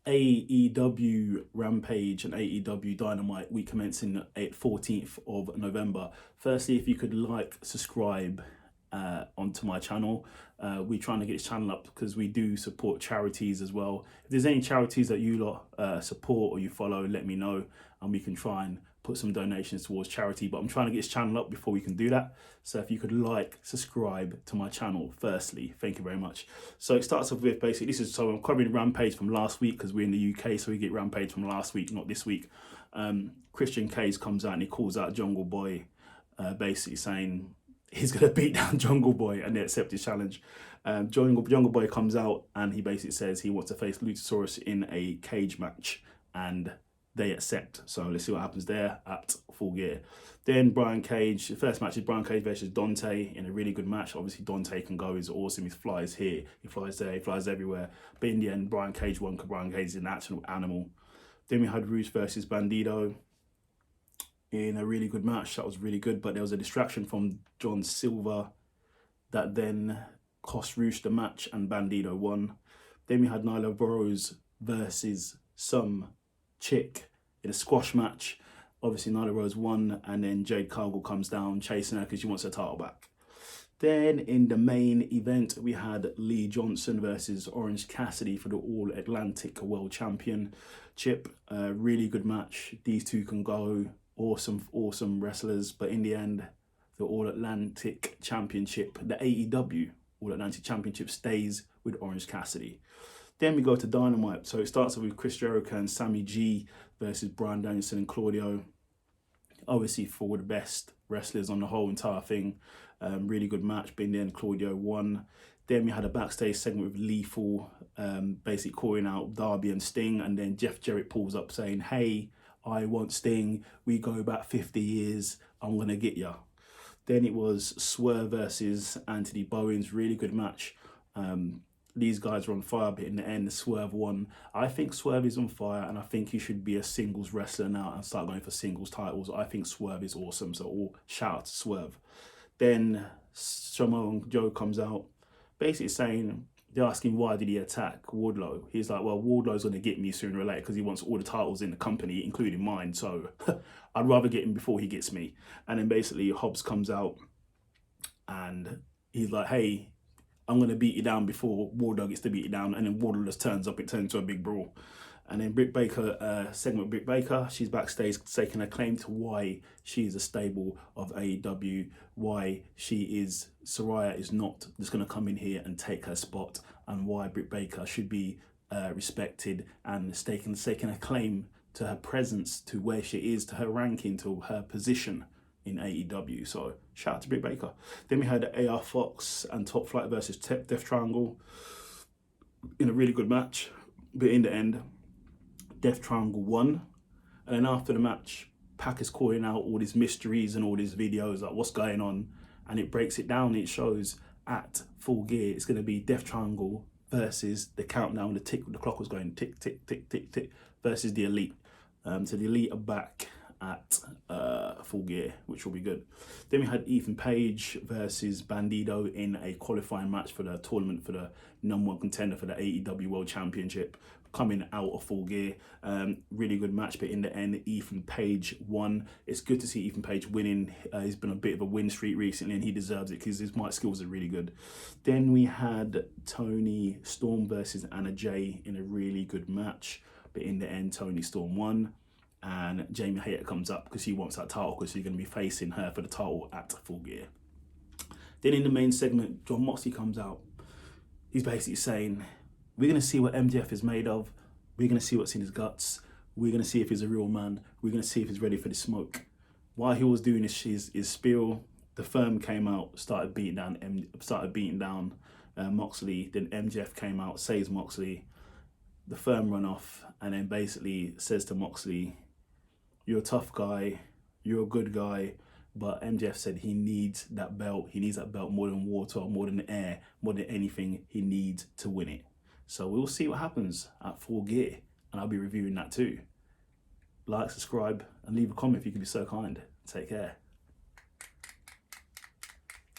AEW Rampage and AEW Dynamite, we commence in 14th of November. Firstly, if you could like, subscribe onto my channel. We're trying to get this channel up because we do support charities as well. If there's any charities that you lot support or you follow, let me know and we can try and put some donations towards charity. But I'm trying to get this channel up before we can do that. So if you could like, subscribe to my channel firstly, thank you very much. So it starts off with basically, so I'm covering Rampage from last week because we're in the UK, so we get Rampage from last week, not this week. Christian Cage comes out and he calls out Jungle Boy, basically saying he's going to beat down Jungle Boy and they accept his challenge. Jungle Boy comes out and he basically says he wants to face Luchasaurus in a cage match and they accept. So let's see what happens there at Full Gear. Then Brian Cage, the first match is Brian Cage versus Dante in a really good match. Obviously Dante can go, he's awesome, he flies here, he flies there, he flies everywhere. But in the end, Brian Cage won because Brian Cage is an actual animal. Then we had Rush versus Bandido in a really good match. That was really good, but there was a distraction from John Silver that then cost Rush the match and Bandido won. Then we had Nyla Rose versus some chick in a squash match. Obviously Nyla Rose won and then Jade Cargill comes down chasing her because she wants her title back. Then in the main event we had Lee Johnson versus Orange Cassidy for the All Atlantic World Championship. Really good match. These two can go. Awesome wrestlers, but in the end the All Atlantic Championship, the AEW All Atlantic Championship, stays with Orange Cassidy. Then we go to Dynamite. So it starts off with Chris Jericho and Sammy G versus Bryan Danielson and Claudio. Obviously for the best wrestlers on the whole entire thing. Really good match, but in the end Claudio won. Then we had a backstage segment with Lethal, basically calling out Darby and Sting, and then Jeff Jarrett pulls up saying, hey, I want Sting, we go back 50 years, I'm gonna get ya. Then it was Swerve versus Anthony Bowens, really good match. These guys were on fire, but in the end, Swerve won. I think Swerve is on fire, and I think he should be a singles wrestler now and start going for singles titles. I think Swerve is awesome, so all shout out to Swerve. Then Samoa Joe comes out, basically saying, they're asking why did he attack Wardlow. He's like, well, Wardlow's going to get me sooner or later because he wants all the titles in the company, including mine. So I'd rather get him before he gets me. And then basically Hobbs comes out and he's like, hey, I'm going to beat you down before Wardlow gets to beat you down. And then Wardlow just turns up, it turns into a big brawl. And then Britt Baker, segment with Britt Baker, she's backstage taking a claim to why she is a stable of AEW, why Saraya is not just going to come in here and take her spot, and why Britt Baker should be respected and taking a claim to her presence, to where she is, to her ranking, to her position in AEW. So shout out to Britt Baker. Then we had AR Fox and Top Flight versus Death Triangle in a really good match, but in the end, Death Triangle won. And then after the match, Pac is calling out all these mysteries and all these videos, like what's going on, and it breaks it down. It shows at Full Gear it's going to be Death Triangle versus the countdown, the clock was going tick, tick, tick, tick, tick, versus the Elite. So the Elite are back at Full Gear, which will be good. Then we had Ethan Page versus Bandido in a qualifying match for the tournament for the #1 contender for the AEW World Championship, coming out of Full Gear. Really good match, but in the end, Ethan Page won. It's good to see Ethan Page winning. He's been a bit of a win streak recently, and he deserves it because his mic skills are really good. Then we had Toni Storm versus Anna Jay in a really good match, but in the end, Toni Storm won. And Jamie Hayter comes up because he wants that title because he's going to be facing her for the title at Full Gear. Then in the main segment, Jon Moxley comes out. He's basically saying, we're going to see what MJF is made of. We're going to see what's in his guts. We're going to see if he's a real man. We're going to see if he's ready for the smoke. While he was doing his spiel, the Firm came out, started beating down Moxley. Then MJF came out, saves Moxley. The Firm run off and then basically says to Moxley, you're a tough guy, you're a good guy, but MJF said he needs that belt. He needs that belt more than water, more than air, more than anything. He needs to win it. So we'll see what happens at Full Gear, and I'll be reviewing that too. Like, subscribe, and leave a comment if you could be so kind. Take care.